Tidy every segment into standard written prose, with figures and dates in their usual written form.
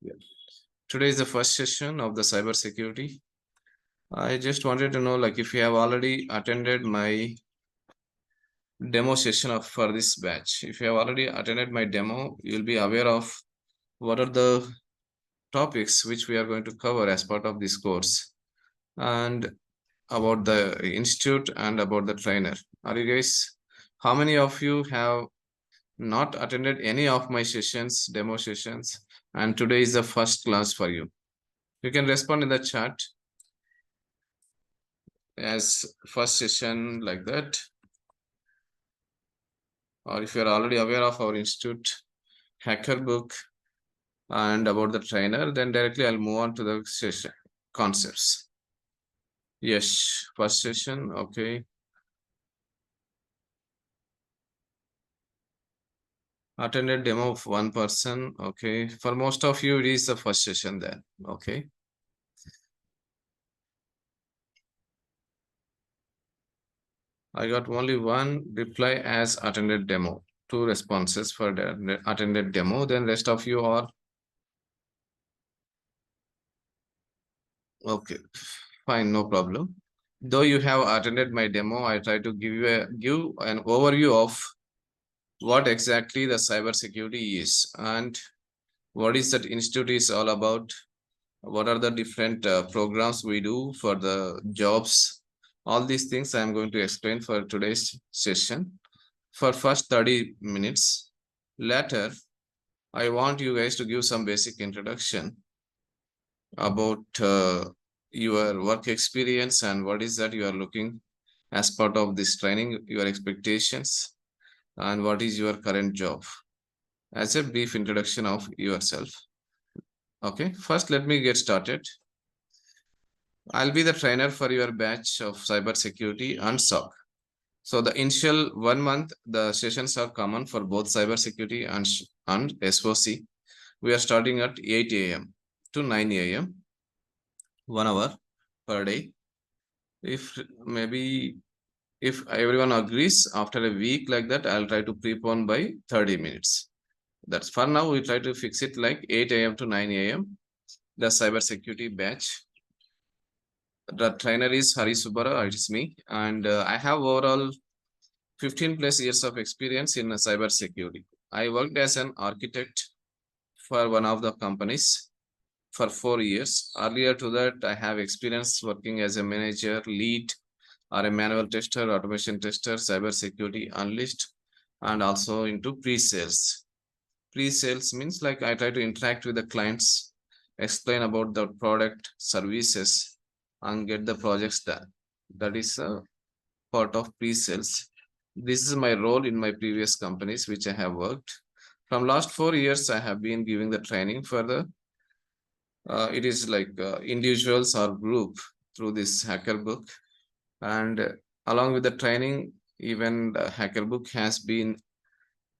Yeah. Today is the first session of the cybersecurity. I just wanted to know, like, if you have already attended my demo session for this batch. If you have already attended my demo, you'll be aware of what are the topics which we are going to cover as part of this course, and about the institute and about the trainer. Are you guys? How many of you have not attended any of my sessions, demo sessions, and today is the first class for you? You can respond in the chat as first session like that, or if you're already aware of our institute hacker book and about the trainer, then directly I'll move on to the session concepts. Yes, first session. Okay, attended demo of one person. Okay, for most of you it is the first session then. Okay, I got only one reply as attended demo, two responses for the attended demo, then rest of you are okay. Fine, no problem. Though you have attended my demo, I try to give an overview of what exactly the cybersecurity is and what is that institute is all about. What are the different programs we do for the jobs? All these things I am going to explain for today's session for first 30 minutes. Later, I want you guys to give some basic introduction about your work experience and what is that you are looking as part of this training, your expectations, and what is your current job, as a brief introduction of yourself. Okay, first let me get started. I'll be the trainer for your batch of cybersecurity and SOC. So the initial 1 month, the sessions are common for both cybersecurity and SOC. We are starting at 8 a.m. to 9 a.m. 1 hour per day. If maybe if everyone agrees, after a week like that, I'll try to prepone by 30 minutes. That's for now. We try to fix it like 8 a.m. to 9 a.m. The cybersecurity batch. The trainer is Hari Subara, it's me, and I have overall 15 plus years of experience in cybersecurity. I worked as an architect for one of the companies for 4 years. Earlier to that, I have experience working as a manager, lead, or a manual tester, automation tester, cybersecurity analyst, and also into pre-sales. Pre-sales means like I try to interact with the clients, explain about the product, services, and get the projects done. That is a part of pre-sales. This is my role in my previous companies which I have worked. From last 4 years, I have been giving the training for the it is like individuals or group through this hacker book, and along with the training, even the hacker book has been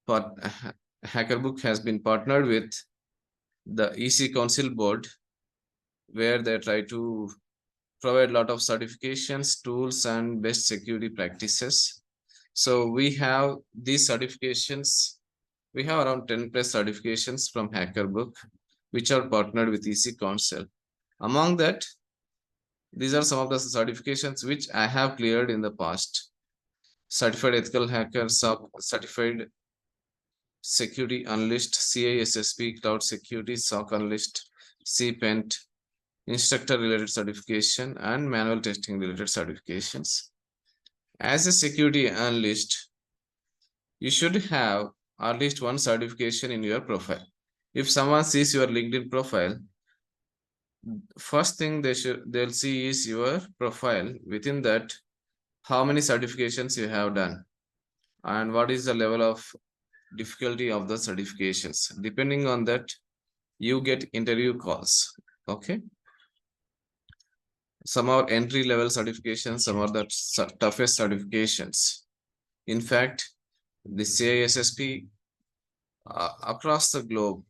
part hacker book has been partnered with the EC Council board, where they try to provide a lot of certifications, tools, and best security practices. So we have these certifications. We have around 10 plus certifications from HackerBook, which are partnered with EC Council. Among that, these are some of the certifications which I have cleared in the past. Certified Ethical Hacker, Certified Security Analyst, CISSP, Cloud Security, SOC Analyst, CPENT, Instructor related certification, and manual testing related certifications. As a security analyst, you should have at least one certification in your profile. If someone sees your LinkedIn profile, first thing they'll see is your profile. Within that, how many certifications you have done and what is the level of difficulty of the certifications. Depending on that, you get interview calls. Okay. Some are entry level certifications, some are the toughest certifications. In fact, the CISSP across the globe,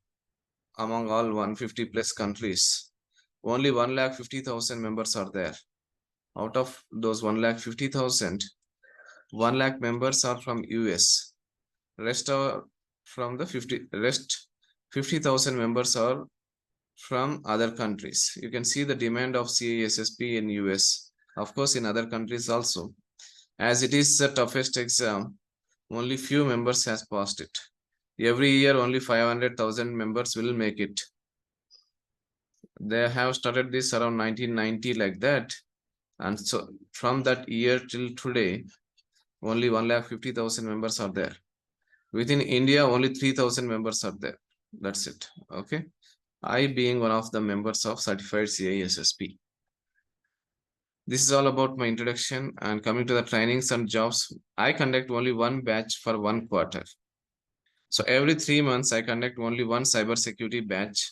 among all 150 plus countries, only 1,50,000 members are there. Out of those 1,50,000, 1 lakh members are from US. Rest are from the 50,000 members are from other countries. You can see the demand of CISSP in US, of course in other countries also. As it is the toughest exam, only few members has passed it. Every year only 500,000 members will make it. They have started this around 1990 like that, and so from that year till today only 150,000 members are there. Within India only 3,000 members are there. That's it. Okay, I being one of the members of certified CISSP. This is all about my introduction, and coming to the trainings and jobs, I conduct only one batch for 1 quarter. So every 3 months I conduct only one cybersecurity batch,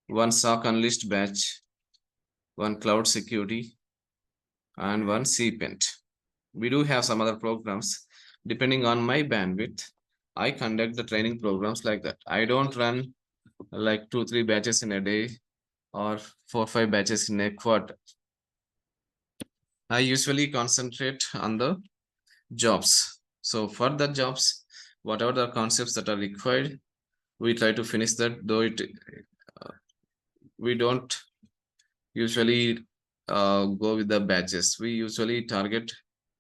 one SOC analyst batch, one cloud security, and one CPENT. We do have some other programs. Depending on my bandwidth, I conduct the training programs like that. I don't run like 2-3 batches in a day or 4-5 batches in a quarter. I usually concentrate on the jobs. So for the jobs, whatever the concepts that are required, we try to finish that, though we don't usually go with the batches. We usually target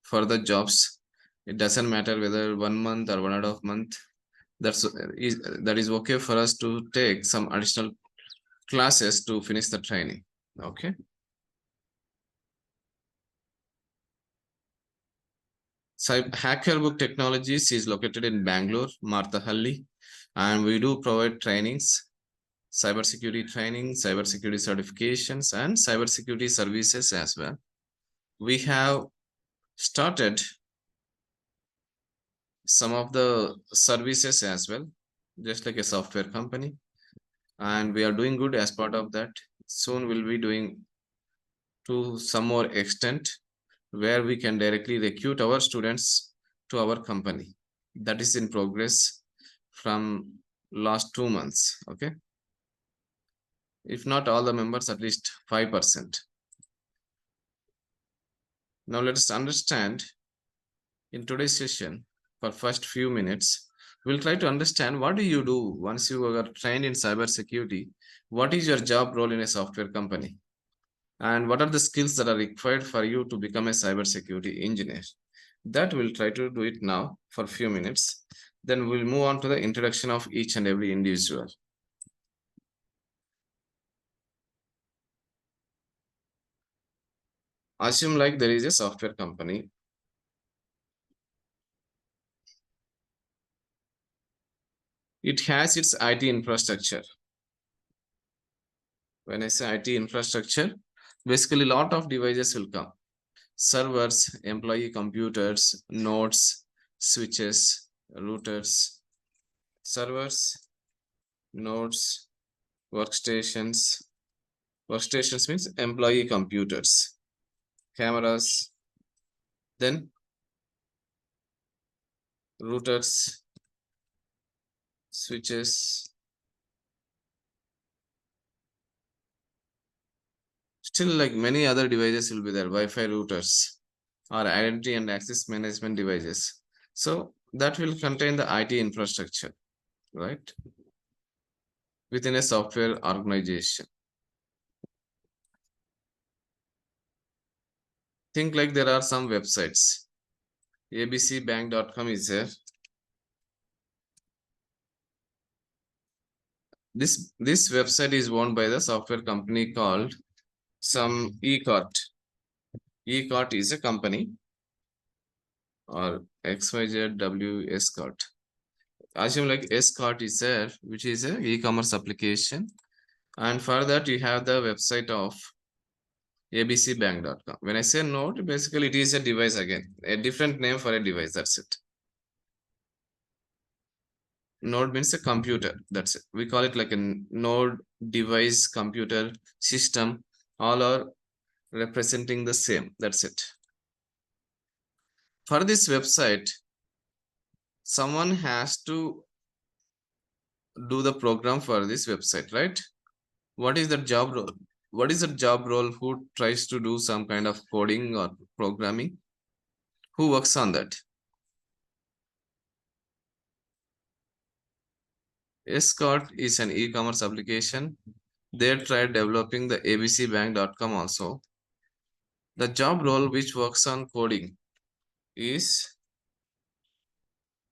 for the jobs. It doesn't matter whether 1 month or 1.5 month. That is okay for us to take some additional classes to finish the training. Okay. So HackerBook Technologies is located in Bangalore, Marthahalli, and we do provide trainings, cybersecurity training, cybersecurity certifications, and cybersecurity services as well. We have started some of the services as well, just like a software company, and we are doing good as part of that. Soon we'll be doing to some more extent where we can directly recruit our students to our company. That is in progress from last 2 months. Okay, if not all the members, at least 5%. Now let us understand in today's session. For first few minutes, we'll try to understand what do you do once you are trained in cybersecurity. What is your job role in a software company? And what are the skills that are required for you to become a cybersecurity engineer? That we'll try to do it now for a few minutes. Then we'll move on to the introduction of each and every individual. Assume like there is a software company. It has its IT infrastructure. When I say IT infrastructure, basically a lot of devices will come. Servers, employee computers, nodes, switches, routers, servers, nodes, workstations. Workstations means employee computers, cameras, then routers, switches. Still, like many other devices will be there, Wi-Fi routers or identity and access management devices. So that will contain the IT infrastructure, right? Within a software organization. Think like there are some websites. abcbank.com is there. This website is owned by the software company called some eCart. eCart is a company, or XYZW Escort. Assume like Escort is there, which is a e-commerce application. And for that, you have the website of abcbank.com. When I say node, basically it is a device again, a different name for a device. That's it. Node means a computer. That's it. We call it like a node, device, computer, system. All are representing the same. That's it. For this website, someone has to do the program for this website, right? What is the job role? What is the job role? Who tries to do some kind of coding or programming? Who works on that? Escort is an e-commerce application They tried developing the abcbank.com also. The job role which works on coding is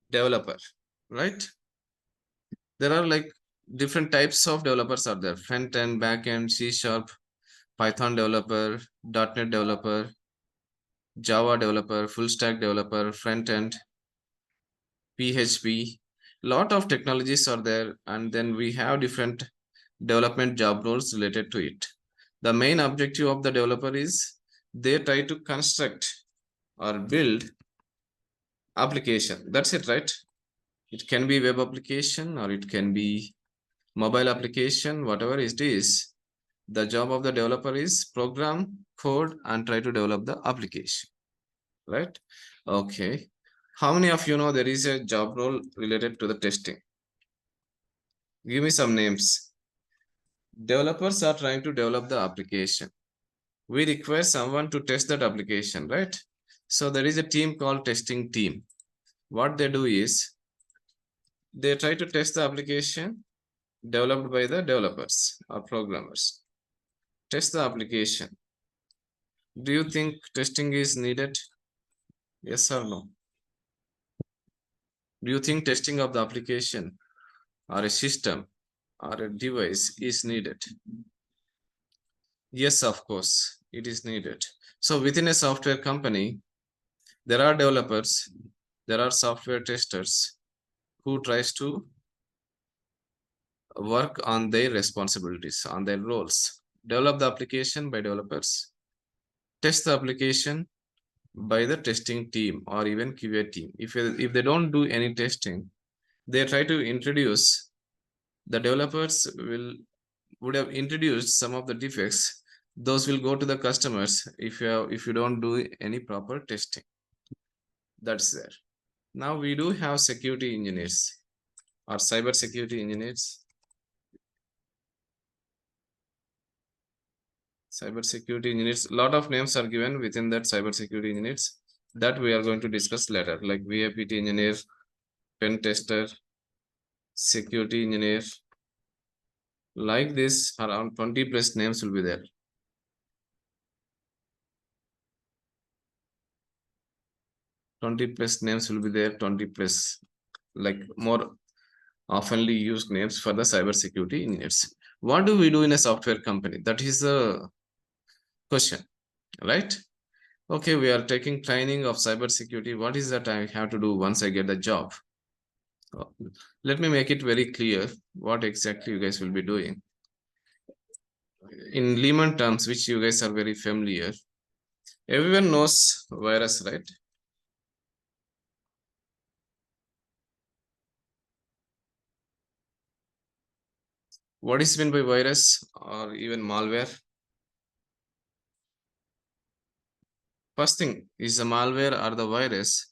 developer, right? There are like different types of developers are there: front end, back end, C sharp, Python developer, .NET developer, Java developer, full stack developer, front end, PHP. Lot of technologies are there, and then we have different development job roles related to it. The main objective of the developer is they try to construct or build application. That's it, right? It can be web application or it can be mobile application, whatever it is. The job of the developer is program, code, and try to develop the application, right? Okay. How many of you know there is a job role related to the testing? Give me some names. Developers are trying to develop the application. We require someone to test that application, right? So there is a team called testing team. What they do is they try to test the application developed by the developers or programmers. Test the application. Do you think testing is needed? Yes or no? Do you think testing of the application or a system or a device is needed? Yes, of course, it is needed. So within a software company, there are developers, there are software testers who tries to work on their responsibilities, on their roles. Develop the application by developers, test the application by the testing team or even QA team. If they don't do any testing, they try to introduce, the developers would have introduced some of the defects. Those will go to the customers if you don't do any proper testing. That's there. Now we do have security engineers or cyber security engineers. Cyber security engineers, a lot of names are given within that cyber security engineers that we are going to discuss later, like VAPT engineer, pen tester, security engineer. Like this, around 20 plus names will be there. 20 plus names will be there, 20 plus like more oftenly used names for the cyber security engineers. What do we do in a software company? That is the question, right? Okay, we are taking training of cyber security. What is that I have to do once I get the job? Let me make it very clear what exactly you guys will be doing. In layman terms, which you guys are very familiar, everyone knows virus, right? What is meant by virus or even malware? First thing, is the malware or the virus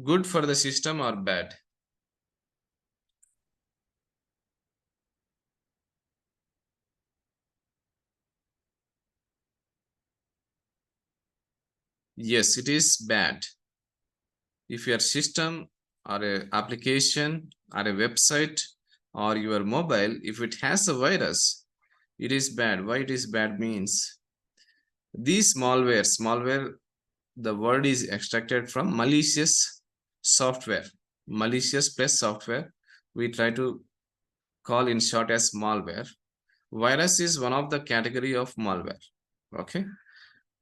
good for the system or bad? Yes, it is bad. If your system or a application or a website or your mobile, if it has a virus, it is bad. Why it is bad means these malware, the word is extracted from malicious software. Malicious plus software, we try to call in short as malware. Virus is one of the category of malware. Okay,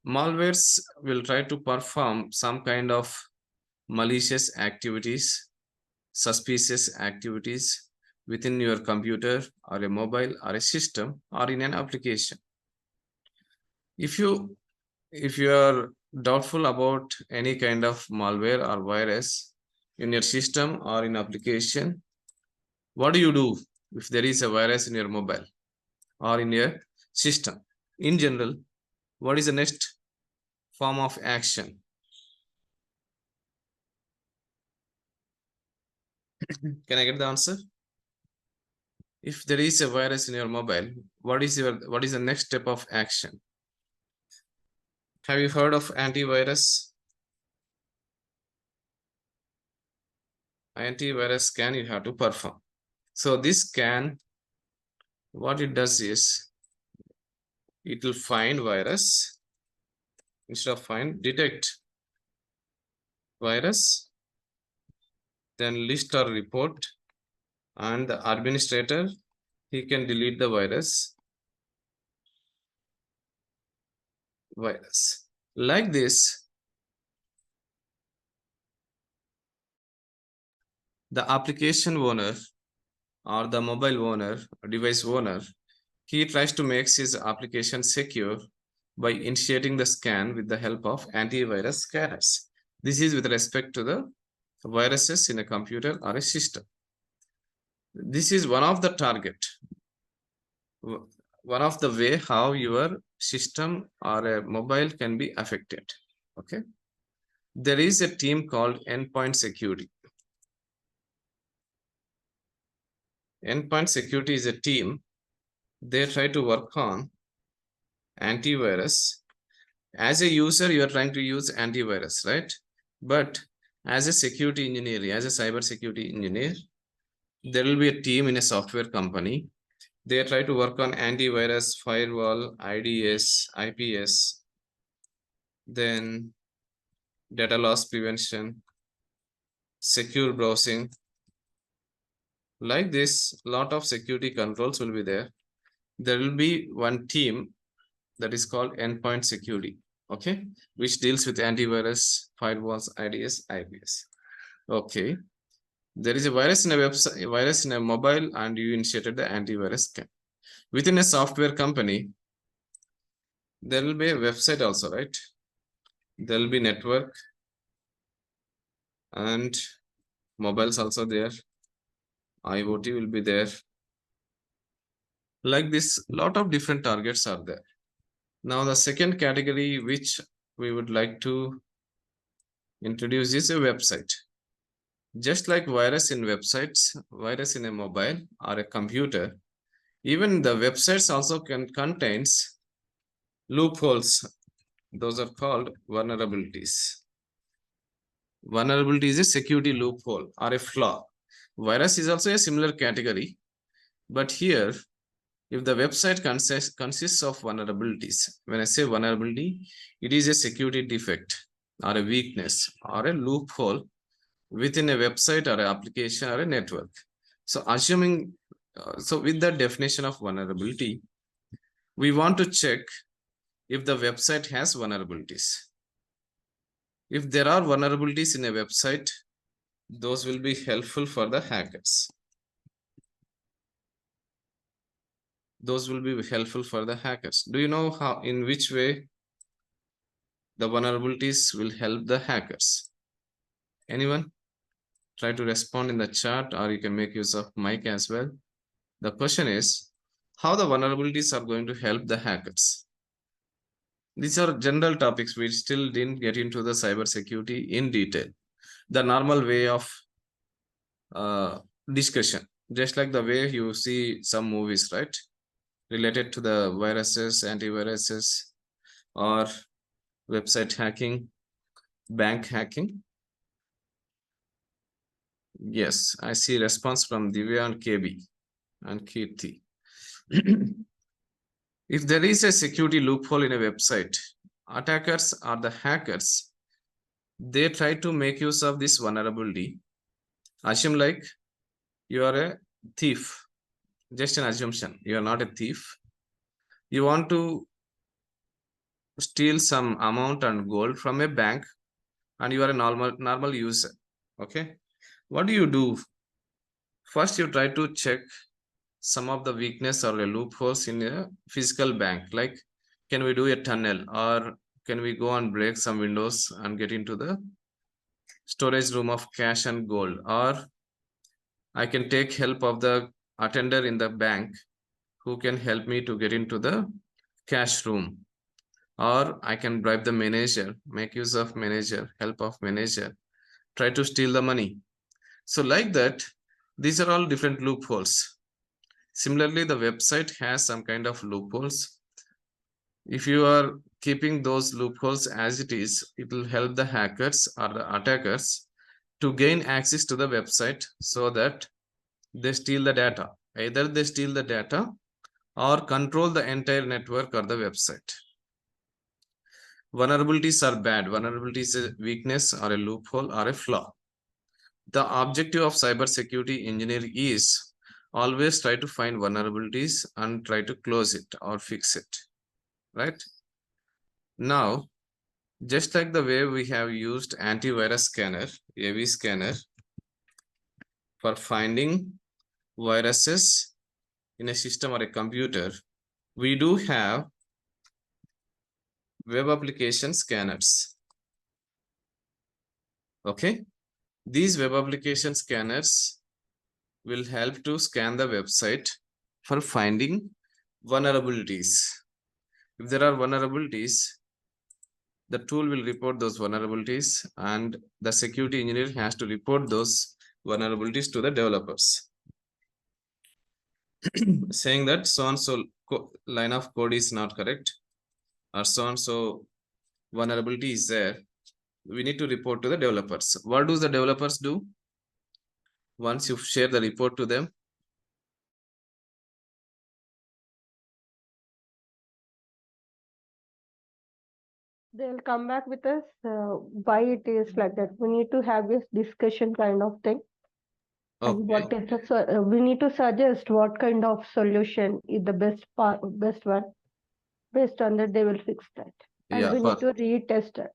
malwares will try to perform some kind of malicious activities, suspicious activities within your computer or a mobile or a system or in an application. If you are doubtful about any kind of malware or virus in your system or in application, what do you do if there is a virus in your mobile or in your system? In general, what is the next form of action? Can I get the answer? If there is a virus in your mobile, what is the next step of action? Have you heard of antivirus? Antivirus scan you have to perform. So this scan, what it does is it will find virus. Instead of find, detect virus, then list or report, and the administrator, he can delete the virus. Like this, the application owner or the mobile owner, device owner, he tries to make his application secure by initiating the scan with the help of antivirus scanners. This is with respect to the viruses in a computer or a system. This is one of the target, one of the way how your system or a mobile can be affected. Okay. There is a team called endpoint security. Endpoint security is a team. They try to work on antivirus. As a user, you are trying to use antivirus, right? But as a security engineer, as a cyber security engineer, there will be a team in a software company. They try to work on antivirus, firewall, IDS, IPS, then data loss prevention, secure browsing. Like this, lot of security controls will be there. There will be one team that is called endpoint security, okay, which deals with antivirus, firewalls, IDS, IPS. Okay, there is a virus in a website, virus in a mobile, and you initiated the antivirus scan. Within a software company, there will be a website also, right? There will be network and mobiles also there. IoT will be there. Like this, lot of different targets are there. Now, the second category which we would like to introduce is a website. Just like virus in websites, virus in a mobile or a computer, even the websites also contains loopholes. Those are called vulnerabilities. Vulnerability is a security loophole or a flaw. Virus is also a similar category, but here, if the website consists of vulnerabilities, when I say vulnerability, it is a security defect or a weakness or a loophole within a website or an application or a network. So assuming, so with the definition of vulnerability, we want to check if the website has vulnerabilities. If there are vulnerabilities in a website, those will be helpful for the hackers. Those will be helpful for the hackers. Do you know how, in which way the vulnerabilities will help the hackers? Anyone? Try to respond in the chat, or you can make use of mic as well. The question is, how the vulnerabilities are going to help the hackers? These are general topics. We still didn't get into the cybersecurity in detail. The normal way of discussion, just like the way you see some movies, right? Related to the viruses, antiviruses, or website hacking, bank hacking. Yes, I see response from Divya and KB and Kirti. If there is a security loophole in a website, attackers or the hackers, they try to make use of this vulnerability. Assume like you are a thief. Just an assumption. You are not a thief. You want to steal some amount and gold from a bank, and you are a normal user. Okay. What do? First, you try to check some of the weakness or the loopholes in a physical bank. Like, can we do a tunnel, or can we go and break some windows and get into the storage room of cash and gold? Or I can take help of the attender in the bank who can help me to get into the cash room. Or I can bribe the manager, make use of manager, help of manager, try to steal the money. So like that, these are all different loopholes. Similarly, the website has some kind of loopholes. If you are keeping those loopholes as it is, it will help the hackers or the attackers to gain access to the website so that they steal the data. Either they steal the data or control the entire network or the website. Vulnerabilities are bad. Vulnerability is a weakness or a loophole or a flaw. The objective of cybersecurity engineer is always try to find vulnerabilities and try to close it or fix it, right? Now, just like the way we have used antivirus scanner, AV scanner, for finding viruses in a system or a computer, we do have web application scanners. Okay, these web application scanners will help to scan the website for finding vulnerabilities. If there are vulnerabilities, the tool will report those vulnerabilities and the security engineer has to report those vulnerabilities to the developers. Saying that so and so line of code is not correct or so and so vulnerability is there, we need to report to the developers. What do the developers do? Once you share the report to them, they'll come back with us why it is like that. We need to have this discussion kind of thing. And okay, what is the, we need to suggest what kind of solution is the best part, best one. Based on that, they will fix that. And yeah, we need to retest it.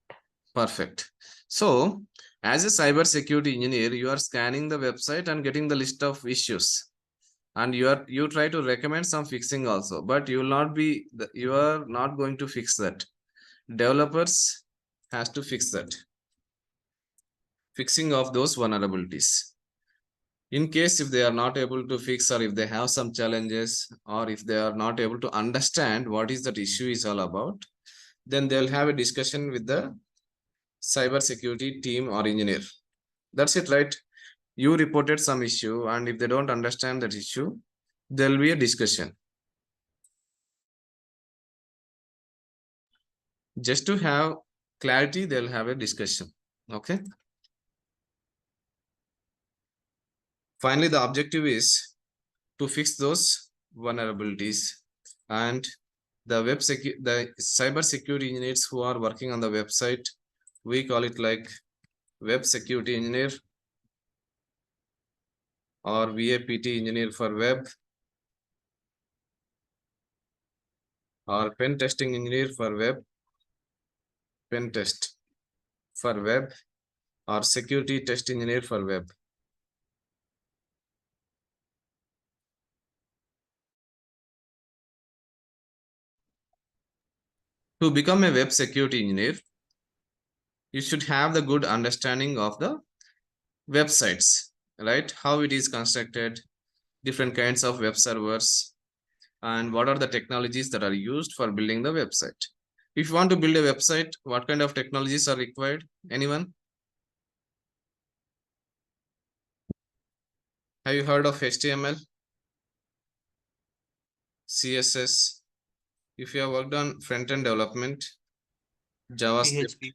perfect. So as a cyber security engineer, you are scanning the website and getting the list of issues, and you try to recommend some fixing also, but you will not be you are not going to fix that. Developers has to fix that, fixing of those vulnerabilities. In case if they are not able to fix, or if they have some challenges, or if they are not able to understand what is that issue is all about, then they'll have a discussion with the cyber security team or engineer. That's it, right? You reported some issue, and if they don't understand that issue, there'll be a discussion. Just to have clarity, they'll have a discussion. Okay. Finally, the objective is to fix those vulnerabilities, and the cyber security engineers who are working on the website, we call it like web security engineer or VAPT engineer for web, or pen testing engineer for web, pen test for web, or security test engineer for web. To become a web security engineer, you should have the good understanding of the websites, right? How it is constructed, different kinds of web servers, and what are the technologies that are used for building the website. If you want to build a website, what kind of technologies are required? Anyone? Have you heard of HTML, CSS? If you have worked on front-end development, JavaScript,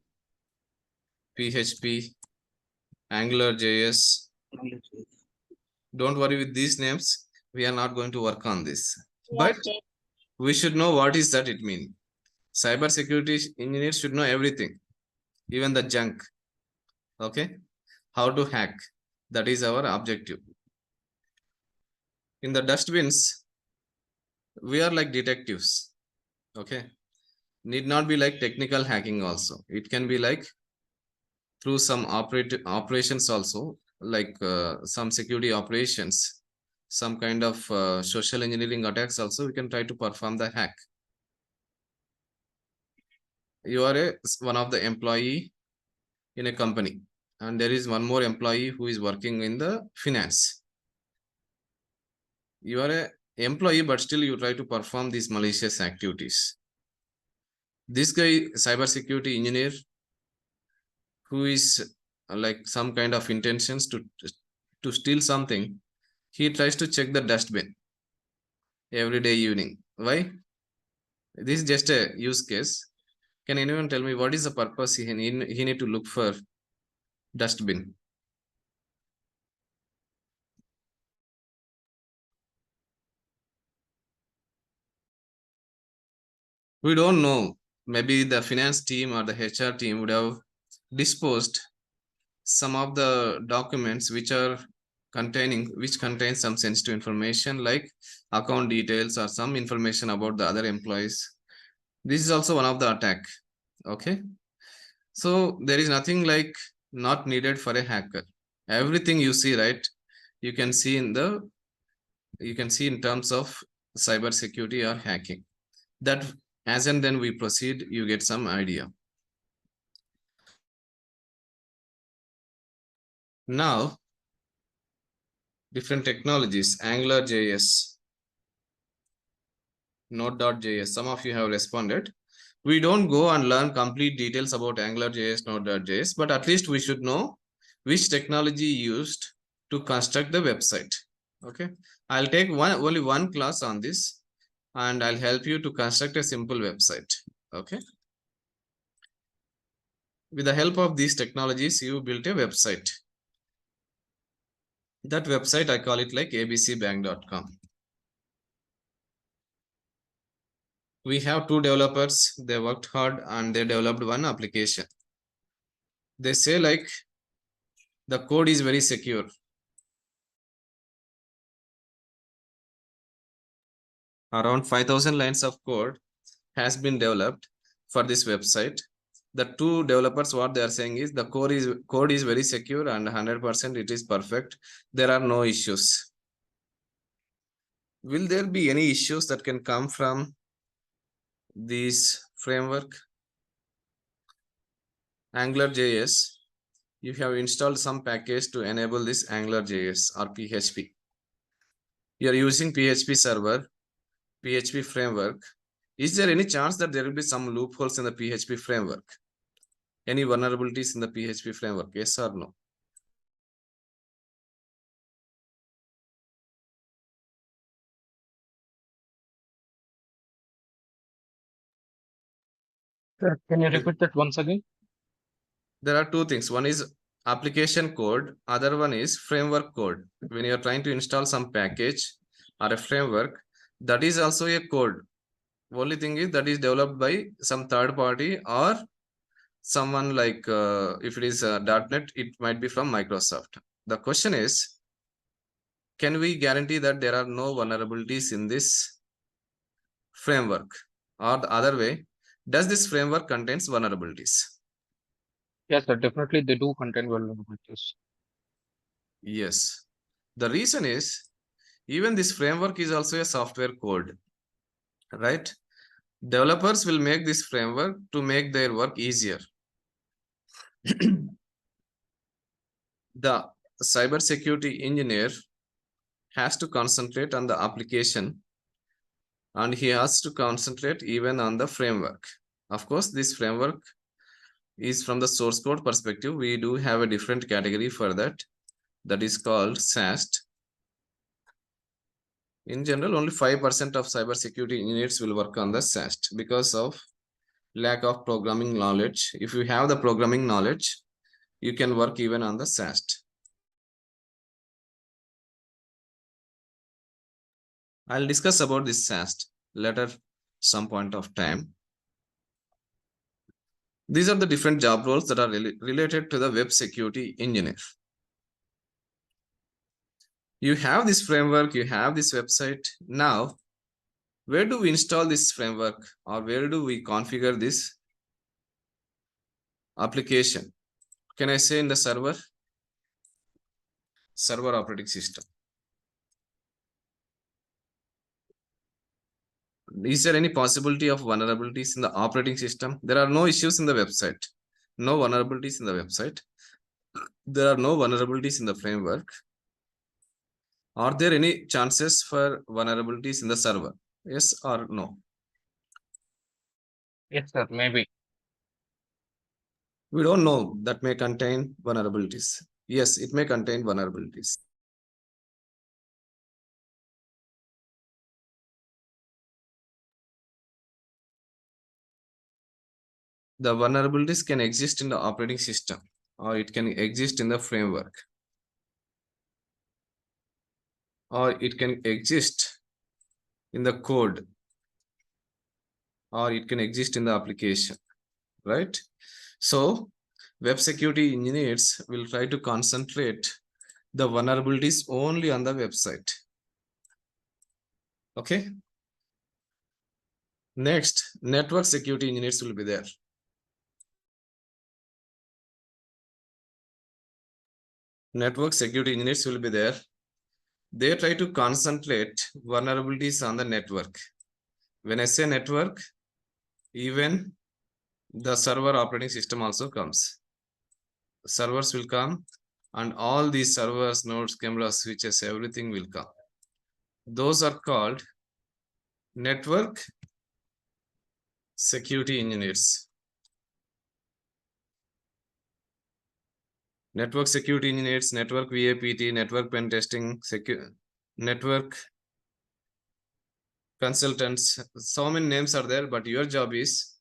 PHP, AngularJS, don't worry with these names. We are not going to work on this. But we should know what is that it means. Cyber security engineers should know everything, even the junk. Okay, how to hack. That is our objective. In the dustbins, we are like detectives. Okay, need not be like technical hacking also. It can be like through some operations also, like some security operations, some kind of social engineering attacks also, we can try to perform the hack. You are one of the employee in a company, and there is one more employee who is working in the finance. You are a employee, but still you try to perform these malicious activities. This guy, cybersecurity engineer, who is like some kind of intentions to steal something, he tries to check the dustbin every day evening. Why? This is just a use case. Can anyone tell me what is the purpose he need to look for dustbin? We don't know. Maybe the finance team or the HR team would have disposed some of the documents which contain some sensitive information like account details or some information about the other employees. This is also one of the attack. Okay. So there is nothing like not needed for a hacker. Everything you see, right? You can see in terms of cyber security or hacking. That as and then we proceed, you get some idea. Now, different technologies, AngularJS, Node.js. Some of you have responded. We don't go and learn complete details about AngularJS, Node.js, but at least we should know which technology used to construct the website. Okay, I'll take only one class on this, and I'll help you to construct a simple website. Okay. With the help of these technologies, you built a website. That website, I call it like abcbank.com. We have two developers, they worked hard and they developed one application. They say like the code is very secure. Around 5,000 lines of code has been developed for this website. The two developers, what they are saying is the code is very secure and 100% it is perfect. There are no issues. Will there be any issues that can come from this framework? AngularJS, you have installed some package to enable this AngularJS or PHP. You are using PHP server, PHP framework. Is there any chance that there will be some loopholes in the PHP framework? Any vulnerabilities in the PHP framework? Yes or no? Sir, can you repeat that once again? There are two things. One is application code, other one is framework code. When you are trying to install some package or a framework, that is also a code. Only thing is that is developed by some third party or someone like if it is .NET, it might be from Microsoft. The question is, can we guarantee that there are no vulnerabilities in this framework? Or the other way, does this framework contains vulnerabilities? Yes, sir, definitely they do contain vulnerabilities. Yes. The reason is, even this framework is also a software code, right? Developers will make this framework to make their work easier. The cybersecurity engineer has to concentrate on the application and he has to concentrate even on the framework. Of course, this framework is from the source code perspective. We do have a different category for that. That is called SAST. In general, only 5% of cybersecurity engineers will work on the SAST because of lack of programming knowledge. If you have the programming knowledge, you can work even on the SAST. I'll discuss about this SAST later some point of time. These are the different job roles that are related to the web security engineer. You have this framework, you have this website. Now, where do we install this framework or where do we configure this application? Can I say in the server operating system? Is there any possibility of vulnerabilities in the operating system? There are no issues in the website. No vulnerabilities in the website. There are no vulnerabilities in the framework. Are there any chances for vulnerabilities in the server? Yes or no? Yes, sir, maybe. We don't know. That may contain vulnerabilities. Yes, it may contain vulnerabilities. The vulnerabilities can exist in the operating system or it can exist in the framework or it can exist in the code or it can exist in the application, right? So web security engineers will try to concentrate the vulnerabilities only on the website. Okay. Next, network security engineers will be there. Network security engineers will be there. They try to concentrate vulnerabilities on the network. When I say network, even the server operating system also comes. Servers will come, and all these servers, nodes, cameras, switches, everything will come. Those are called network security engineers. Network security engineers, network VAPT, network pen testing, network consultants. So many names are there, but your job is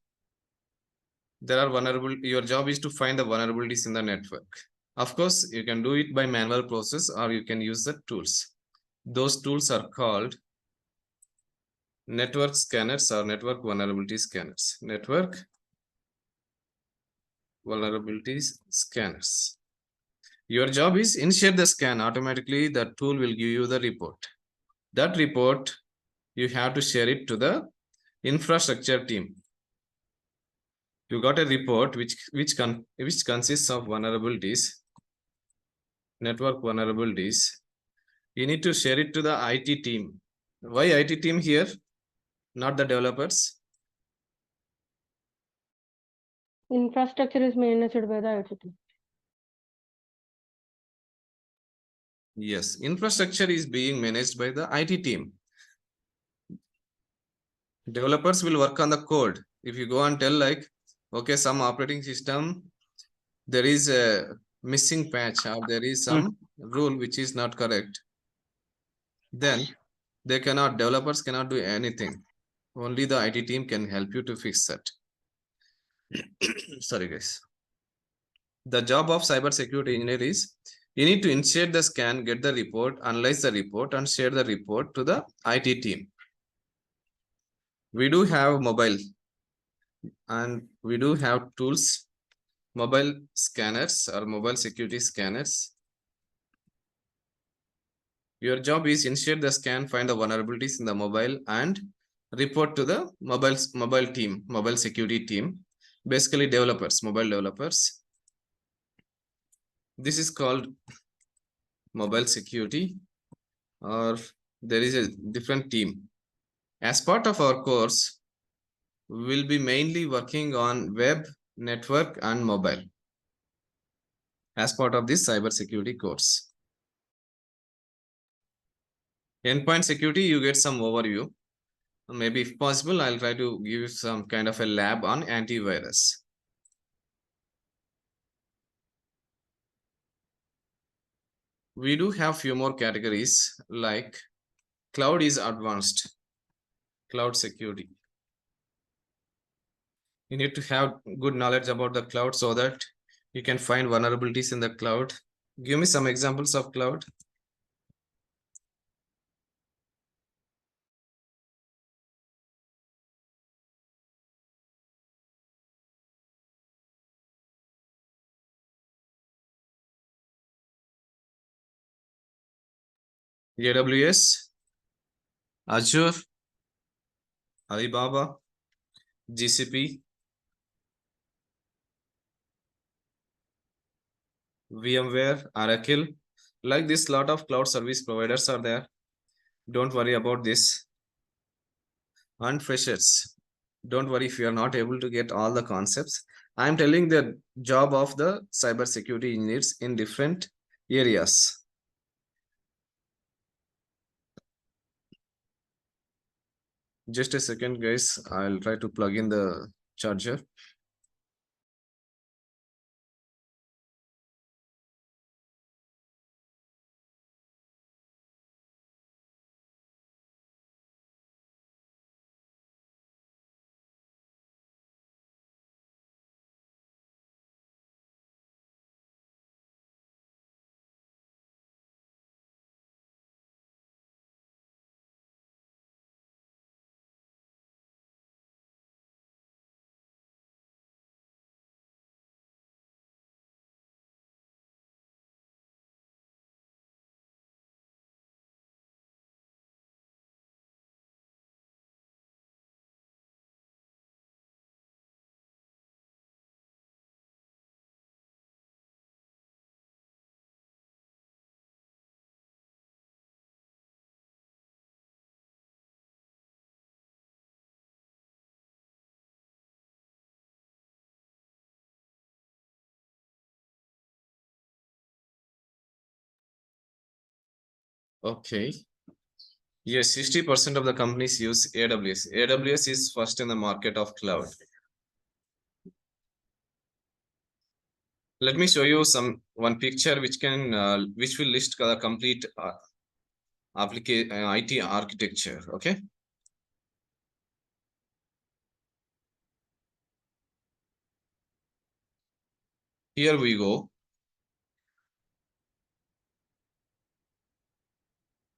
your job is to find the vulnerabilities in the network. Of course, you can do it by manual process, or you can use the tools. Those tools are called network scanners or network vulnerability scanners. Network vulnerabilities scanners. Your job is initiate the scan. Automatically, the tool will give you the report. That report, you have to share it to the infrastructure team. You got a report which consists of vulnerabilities, network vulnerabilities. You need to share it to the IT team. Why IT team here, not the developers? Infrastructure is managed by the IT team. Yes, infrastructure is being managed by the IT team. Developers will work on the code. If you go and tell like, okay, some operating system, there is a missing patch or there is some rule which is not correct, then developers cannot do anything. Only the IT team can help you to fix that. Sorry, guys. The job of cybersecurity engineer is you need to initiate the scan, get the report, analyze the report, and share the report to the IT team. We do have mobile and we do have tools, mobile scanners or mobile security scanners. Your job is initiate the scan, find the vulnerabilities in the mobile, and report to the mobile team, mobile security team, basically developers, mobile developers. This is called mobile security, or there is a different team. As part of our course, we will be mainly working on web, network, and mobile as part of this cybersecurity course. Endpoint security, you get some overview. Maybe if possible, I'll try to give you some kind of a lab on antivirus. We do have few more categories like cloud is advanced, cloud security. You need to have good knowledge about the cloud so that you can find vulnerabilities in the cloud. Give me some examples of cloud. AWS, Azure, Alibaba, GCP, VMware, Oracle. Like this, lot of cloud service providers are there. Don't worry about this. And freshers, don't worry if you are not able to get all the concepts. I'm telling the job of the cybersecurity engineers in different areas. Just a second, guys. I'll try to plug in the charger. Okay. Yes, 60% of the companies use AWS. AWS is first in the market of cloud. Let me show you one picture which will list the complete IT architecture. Okay. Here we go.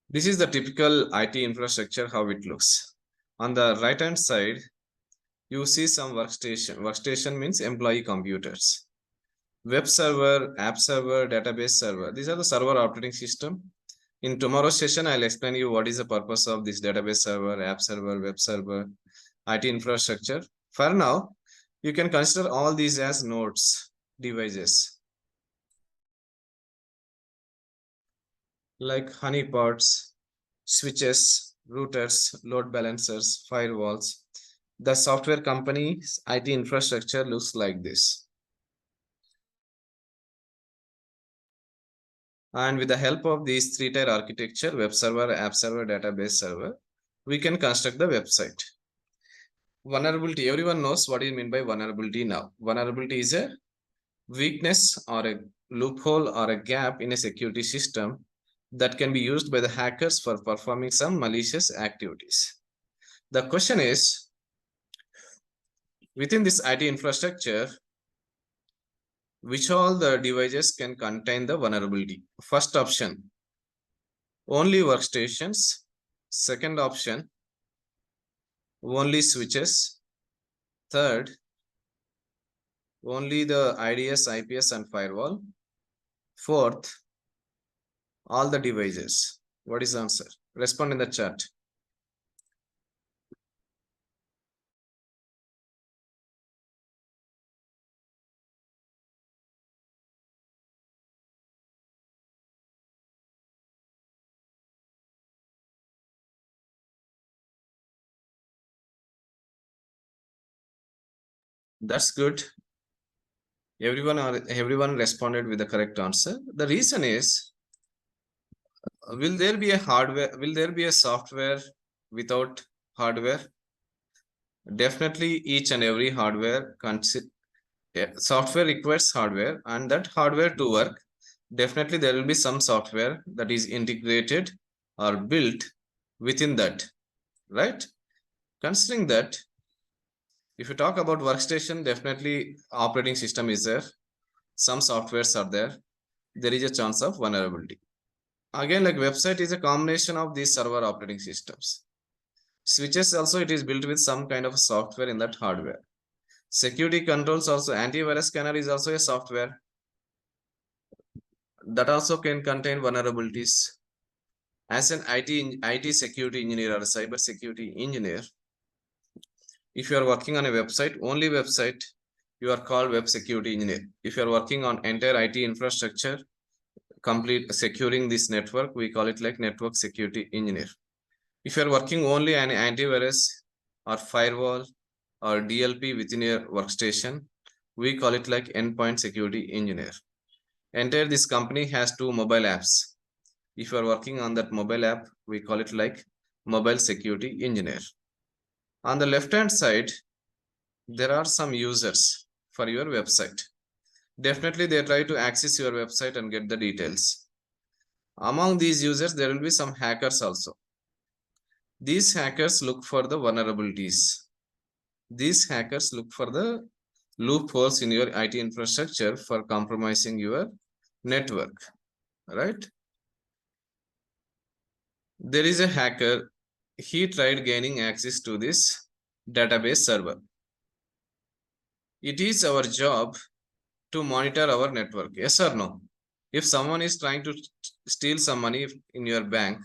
This is the typical IT infrastructure, how it looks. On the right hand side, you see some workstation. Workstation means employee computers. Web server, app server, database server. These are the server operating system. In tomorrow's session, I'll explain you what is the purpose of this database server, app server, web server, IT infrastructure. For now, you can consider all these as nodes, devices. Like honeypots, switches, routers, load balancers, firewalls. The software company's IT infrastructure looks like this. And with the help of these three-tier architecture, web server, app server, database server, we can construct the website. Vulnerability, everyone knows what is meant by vulnerability now. Vulnerability is a weakness or a loophole or a gap in a security system that can be used by the hackers for performing some malicious activities. The question is, within this IT infrastructure, which all the devices can contain the vulnerability? First option, only workstations. Second option, only switches. Third, only the IDS, IPS, and firewall. Fourth, all the devices. What is the answer? Respond in the chat. That's good. Everyone responded with the correct answer. The reason is, will there be a software without hardware? Definitely each and every software requires hardware, and that hardware to work, definitely there will be some software that is integrated or built within that, right? Considering that, if you talk about workstation, definitely operating system is there. Some softwares are there. There is a chance of vulnerability. Again, like website is a combination of these server operating systems. Switches also, it is built with some kind of software in that hardware. Security controls also, antivirus scanner is also a software that also can contain vulnerabilities. As an IT security engineer or a cyber security engineer, if you are working on a website, only website, you are called web security engineer. If you are working on entire IT infrastructure, complete securing this network, we call it like network security engineer. If you are working only on antivirus or firewall or DLP within your workstation, we call it like endpoint security engineer. Entire this company has 2 mobile apps. If you are working on that mobile app, we call it like mobile security engineer. On the left hand side, there are some users for your website. Definitely they try to access your website and get the details. Among these users, there will be some hackers also. These hackers look for the vulnerabilities. These hackers look for the loopholes in your IT infrastructure for compromising your network, right? There is a hacker, he tried gaining access to this database server. It is our job to monitor our network, yes or no? If someone is trying to steal some money in your bank,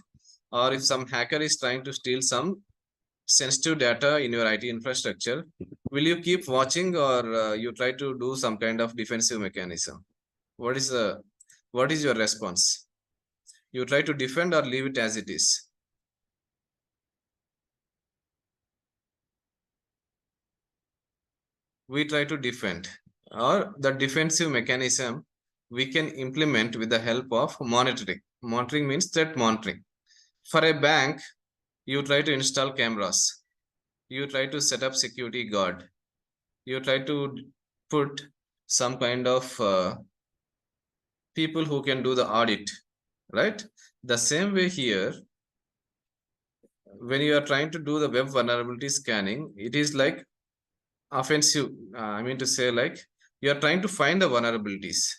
or if some hacker is trying to steal some sensitive data in your IT infrastructure, will you keep watching, or you try to do some kind of defensive mechanism? What is your response? You try to defend or leave it as it is? We try to defend, or the defensive mechanism we can implement with the help of monitoring. Monitoring means threat monitoring. For a bank, you try to install cameras. You try to set up security guard. You try to put some kind of people who can do the audit, right? The same way here, when you are trying to do the web vulnerability scanning, it is like offensive. I mean to say, like, you are trying to find the vulnerabilities.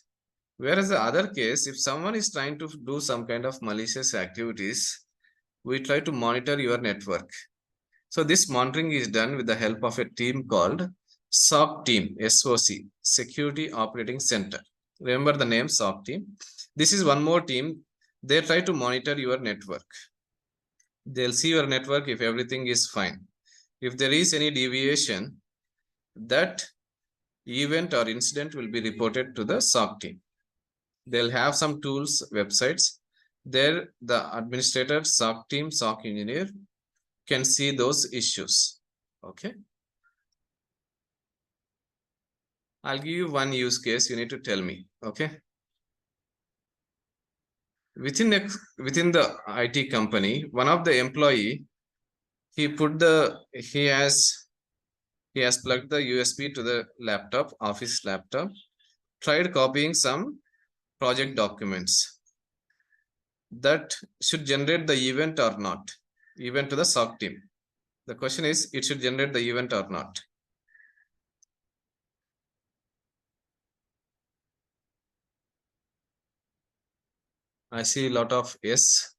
Whereas the other case, if someone is trying to do some kind of malicious activities, we try to monitor your network. So this monitoring is done with the help of a team called SOC team, SOC, Security Operating Center. Remember the name SOC team. This is one more team. They try to monitor your network. They'll see your network if everything is fine. If there is any deviation, that event or incident will be reported to the SOC team. They'll have some tools, websites. There, the administrator, SOC team, SOC engineer can see those issues. Okay. I'll give you one use case. You need to tell me. Okay. Within the IT company, one of the employee, he has plugged the USB to the laptop, office laptop, tried copying some project documents. That should generate the event or not? Event to the SOC team. The question is, it should generate the event or not? I see a lot of yes.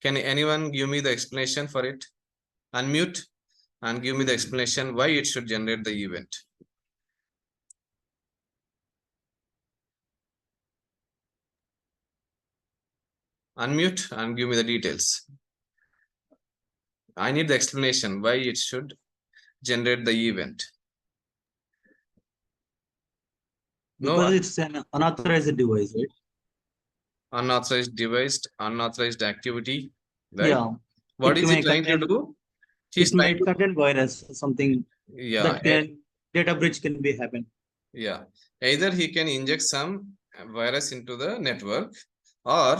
Can anyone give me the explanation for it? Unmute and give me the explanation why it should generate the event. Unmute and give me the details. I need the explanation why it should generate the event. Because it's an unauthorized device, right? Unauthorized device, unauthorized activity, right? Yeah. What is he trying to do? It might contain virus or something. Yeah. That can data breach can be happen. Yeah. Either he can inject some virus into the network, or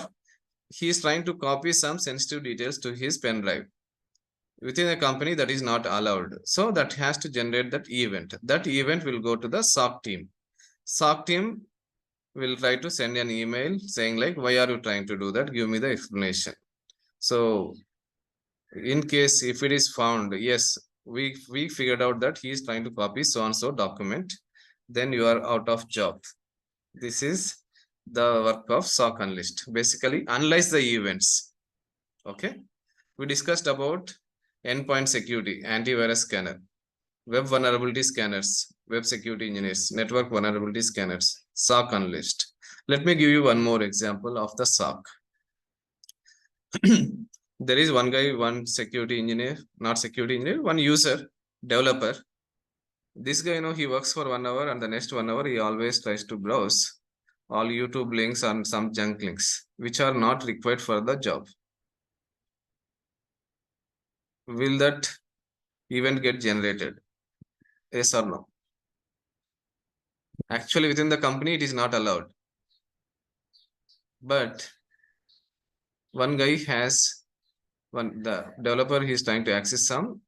he is trying to copy some sensitive details to his pen drive. Within a company, that is not allowed. So that has to generate that event. That event will go to the SOC team. SOC team will try to send an email saying like, why are you trying to do that? Give me the explanation. So in case if it is found, yes, we figured out that he is trying to copy so-and-so document, then you are out of job. This is the work of SOC analyst. Basically, analyze the events. Okay. We discussed about endpoint security, antivirus scanner, web vulnerability scanners, web security engineers, network vulnerability scanners, SOC analyst. Let me give you one more example of the SOC. There is one guy, one security engineer, not security engineer, one user, developer. This guy, he works for 1 hour, and the next 1 hour, he always tries to browse all YouTube links and some junk links, which are not required for the job. Will that event get generated? Yes or no? Actually, within the company, it is not allowed. But one guy the developer, he is trying to access some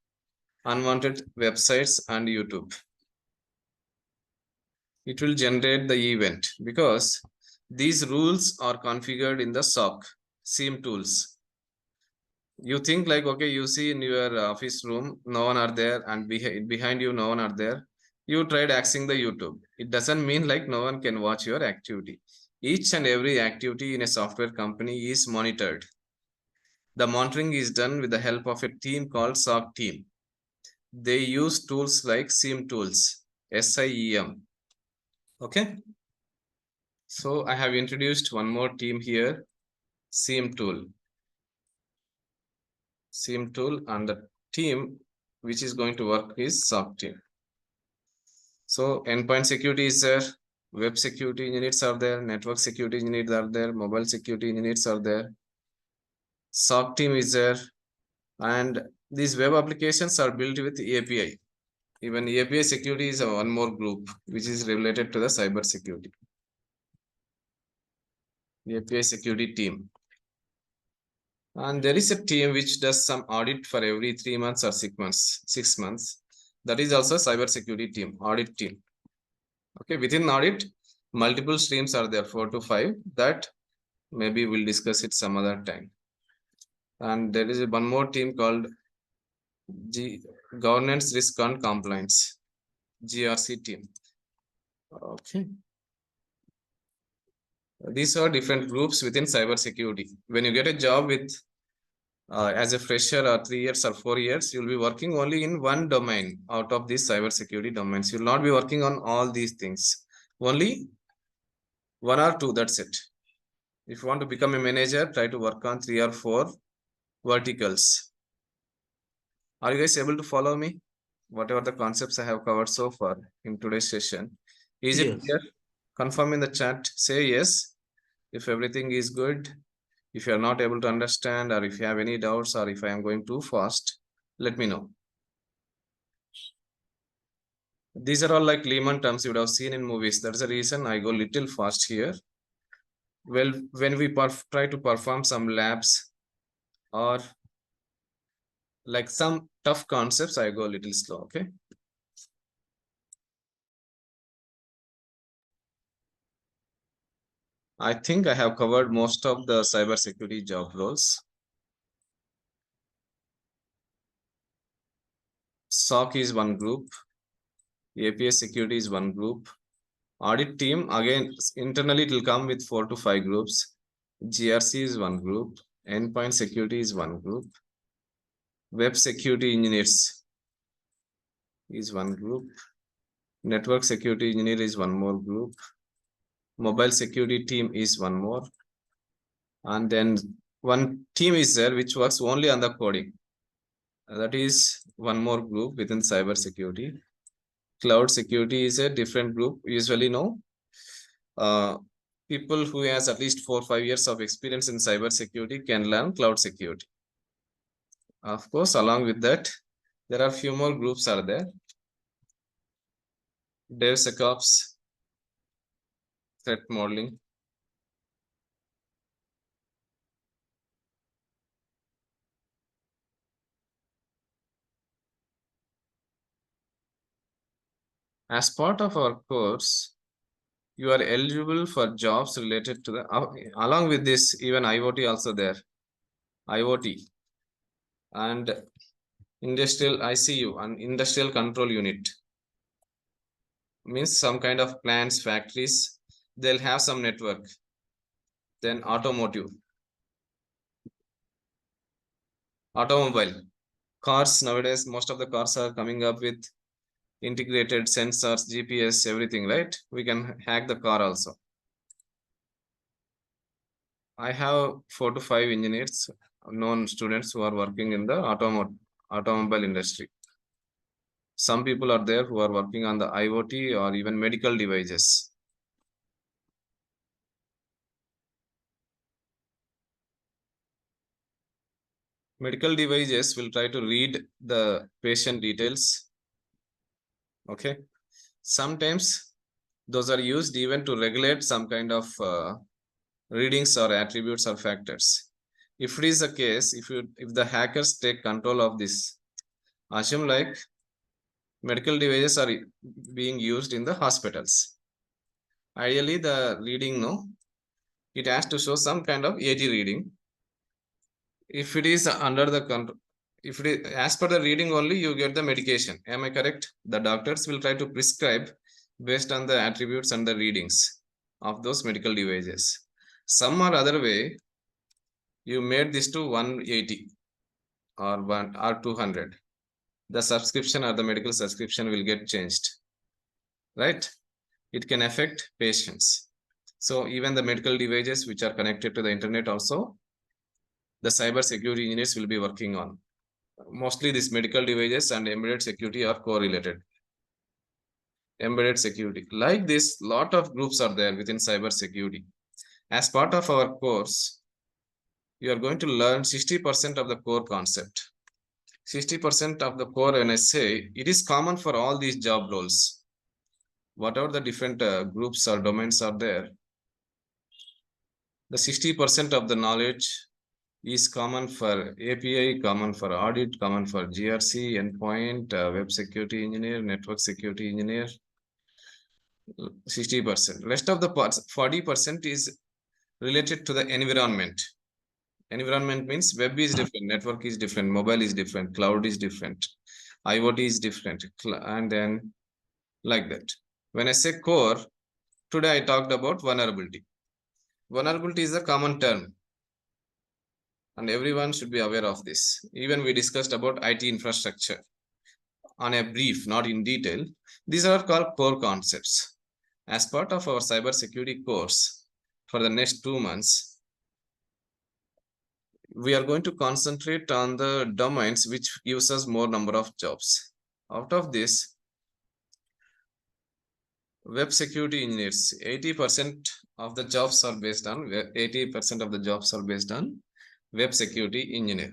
unwanted websites and YouTube. It will generate the event because these rules are configured in the SOC, SIEM tools. You think like, okay, you see in your office room, no one are there, and behind you, no one are there. You tried accessing the YouTube. It doesn't mean like no one can watch your activity. Each and every activity in a software company is monitored. The monitoring is done with the help of a team called SOC team. They use tools like SIEM tools, SIEM. Okay. So I have introduced one more team here, SIEM tool. SIEM tool, and the team which is going to work is SOC team. So endpoint security is there, web security engineers are there, network security engineers are there, mobile security engineers are there, SOC team is there, and these web applications are built with API. Even API security is one more group which is related to the cyber security. API security team. And there is a team which does some audit for every 3 months or 6 months. 6 months. That is also cybersecurity team, audit team. Okay, within audit, multiple streams are there, 4 to 5. That maybe we'll discuss it some other time. And there is one more team called Governance, Risk and Compliance, GRC team. Okay. These are different groups within cybersecurity. When you get a job with as a fresher or 3 years or 4 years, you'll be working only in one domain out of these cybersecurity domains. You'll not be working on all these things. Only 1 or 2, that's it. If you want to become a manager, try to work on 3 or 4 verticals. Are you guys able to follow me? Whatever the concepts I have covered so far in today's session. Is it Yes. clear? Confirm in the chat. Say yes if everything is good. If you are not able to understand, or if you have any doubts, or if I am going too fast, let me know. These are all like layman terms you would have seen in movies. That's the reason I go little fast here. Well, when we try to perform some labs or like some tough concepts, I go a little slow, okay? I think I have covered most of the cybersecurity job roles. SOC is one group. APS security is one group. Audit team, again, internally it will come with 4 to 5 groups. GRC is one group. Endpoint security is one group. Web security engineers is one group. Network security engineer is one more group. Mobile security team is one more. And then one team is there which works only on the coding. That is one more group within cyber security. Cloud security is a different group. Usually people who has at least 4 or 5 years of experience in cyber security can learn cloud security. Of course, along with that, there are few more groups are there. DevSecOps, threat modeling. As part of our course, you are eligible for jobs related to the, along with this, even IoT also there. IoT and industrial ICU and industrial control unit. Means some kind of plants, factories, they'll have some network. Then automotive. Automobile. Cars nowadays, most of the cars are coming up with integrated sensors, GPS, everything, right? We can hack the car also. I have 4 to 5 engineers, known students who are working in the automobile industry. Some people are there who are working on the IoT or even medical devices. Medical devices will try to read the patient details. Okay. Sometimes those are used even to regulate some kind of readings or attributes or factors. If it is the case, if the hackers take control of this, assume like medical devices are being used in the hospitals. Ideally, the reading, it has to show some kind of AT reading. If it is under the control, if it is as per the reading only, you get the medication. Am I correct? The doctors will try to prescribe based on the attributes and the readings of those medical devices. Some or other way, you made this to 180 or 200. The subscription or the medical subscription will get changed, right? It can affect patients. So even the medical devices which are connected to the internet also, the cyber security engineers will be working on. Mostly these medical devices and embedded security are correlated. Embedded security. Like this, lot of groups are there within cyber security. As part of our course, you are going to learn 60% of the core concept. 60% of the core, when I say, it is common for all these job roles. Whatever the different groups or domains are there, the 60% of the knowledge is common for API, common for audit, common for GRC, endpoint, web security engineer, network security engineer, 60%. Rest of the parts, 40% is related to the environment. Environment means web is different, network is different, mobile is different, cloud is different, IoT is different, and then like that. When I say core, today I talked about vulnerability. Vulnerability is a common term, and everyone should be aware of this. Even we discussed about IT infrastructure on a brief, not in detail. These are called core concepts. As part of our cybersecurity course for the next 2 months, we are going to concentrate on the domains which gives us more number of jobs. Out of this, web security engineers, 80% of the jobs are based on 80% of the jobs are based on web security engineer.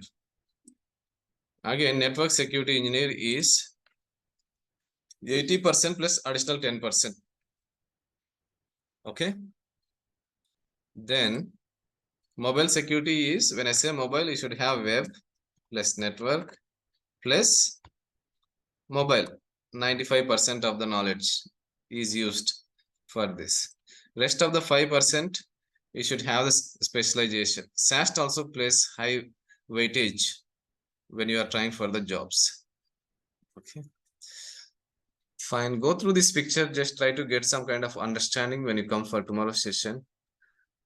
Again, network security engineer is 80% plus additional 10%. Okay. Then mobile security is, when I say mobile, you should have web plus network plus mobile. 95% of the knowledge is used for this. Rest of the 5%, you should have the specialization. SAST also plays high weightage when you are trying for the jobs. Okay. Fine. Go through this picture. Just try to get some kind of understanding when you come for tomorrow's session.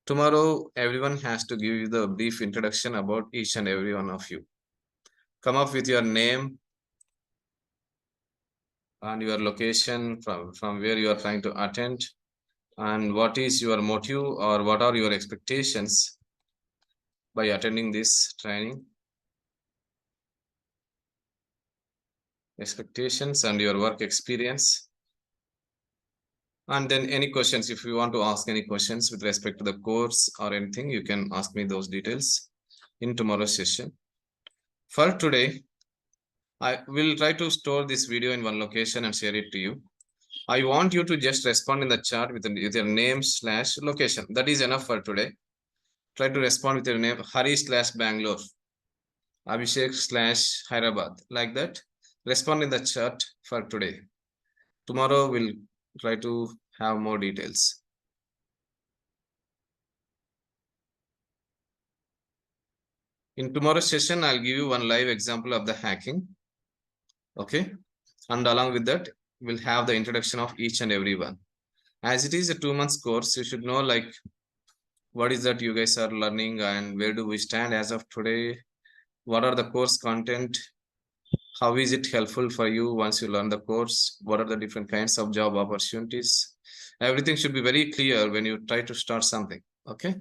Tomorrow, everyone has to give you the brief introduction about each and every one of you. Come up with your name and your location from where you are trying to attend, and what is your motive or what are your expectations by attending this training. Expectations and your work experience. And then any questions, if you want to ask any questions with respect to the course or anything, you can ask me those details in tomorrow's session. For today, I will try to store this video in one location and share it to you. I want you to just respond in the chat with your name / location. That is enough for today. Try to respond with your name, Hari / Bangalore, Abhishek / Hyderabad, like that. Respond in the chat for today. Tomorrow we'll try to have more details. In tomorrow's session, I'll give you one live example of the hacking. Okay. And along with that, we'll have the introduction of each and every one. As it is a 2 months course, you should know like what is that you guys are learning and where do we stand as of today? What are the course content? How is it helpful for you once you learn the course? What are the different kinds of job opportunities? Everything should be very clear when you try to start something. Okay.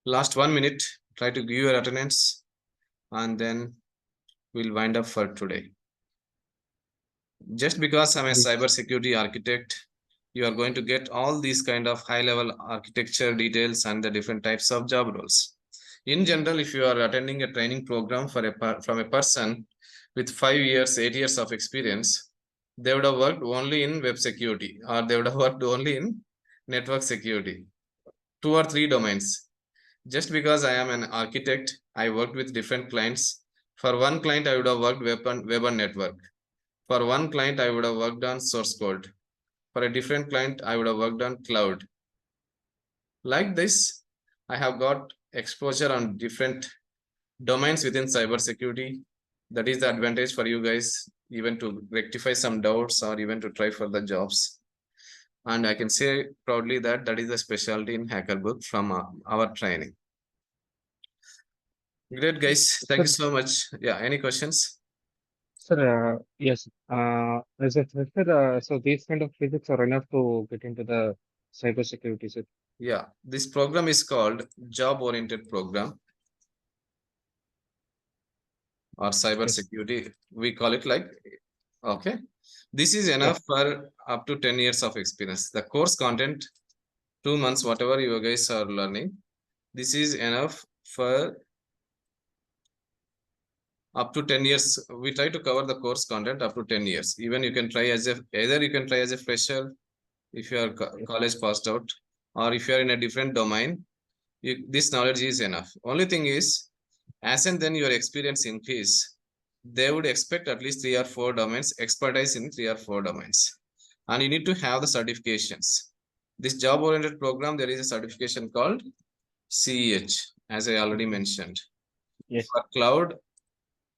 Last 1 minute, try to give your attendance and then we'll wind up for today. Just because I'm a cybersecurity architect, you are going to get all these kind of high-level architecture details and the different types of job roles. In general, if you are attending a training program from a person with 5 years, 8 years of experience, they would have worked only in web security or they would have worked only in network security, 2 or 3 domains. Just because I am an architect, I worked with different clients. For one client, I would have worked web and network. For one client, I would have worked on source code. For a different client, I would have worked on cloud. Like this, I have got exposure on different domains within cybersecurity. That is the advantage for you guys, even to rectify some doubts or even to try for the jobs. And I can say proudly that that is the specialty in HackerBook from our training. Great, guys. Thank you so much. Yeah, any questions? Sir, yes. As a fresher, so these kind of physics are enough to get into the cybersecurity, sir. Yeah, this program is called job-oriented program or cybersecurity. We call it like, okay. This is enough for up to 10 years of experience. The course content, 2 months, whatever you guys are learning, this is enough for up to 10 years. We try to cover the course content up to 10 years. Even you can try as either you can try as a fresher if you are college passed out, or if you are in a different domain, this knowledge is enough. Only thing is, as and then your experience increase, they would expect at least 3 or 4 domains, expertise in 3 or 4 domains. And you need to have the certifications. This job oriented program, there is a certification called CEH, as I already mentioned. Yes. For cloud,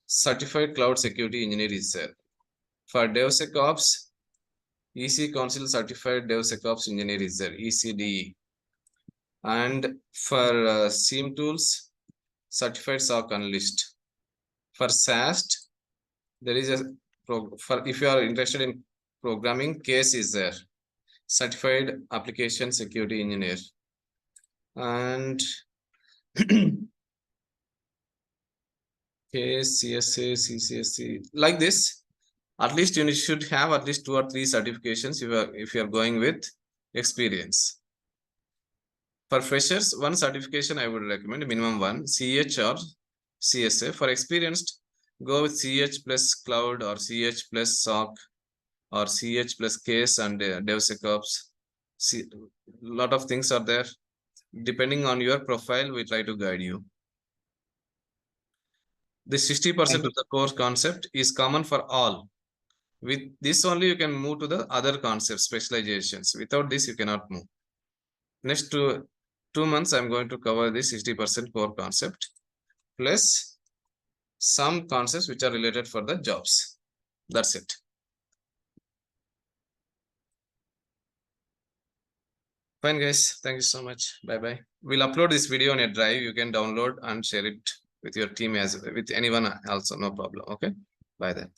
certified cloud security engineer is there. For DevSecOps, EC Council certified DevSecOps engineer is there, ECDE. And for SIEM tools, certified SOC analyst. For SAST, there is a for if you are interested in programming, CASE is there, certified application security engineer. And CASE, CSA, CCSC, like this. At least you should have at least 2 or 3 certifications if you are going with experience. For freshers, 1 certification I would recommend, minimum 1, CH or CSA. For experienced, go with CH plus cloud or CH plus SOC or CH plus case and DevSecOps. A lot of things are there. Depending on your profile, we try to guide you. The 60% of the core concept is common for all. With this only, you can move to the other concepts, specializations. Without this, you cannot move. Next 2 months, I'm going to cover this 60% core concept, plus some concepts which are related for the jobs. That's it. Fine, guys. Thank you so much. Bye-bye. We'll upload this video on a drive. You can download and share it with your team as with anyone else. No problem. Okay. Bye then.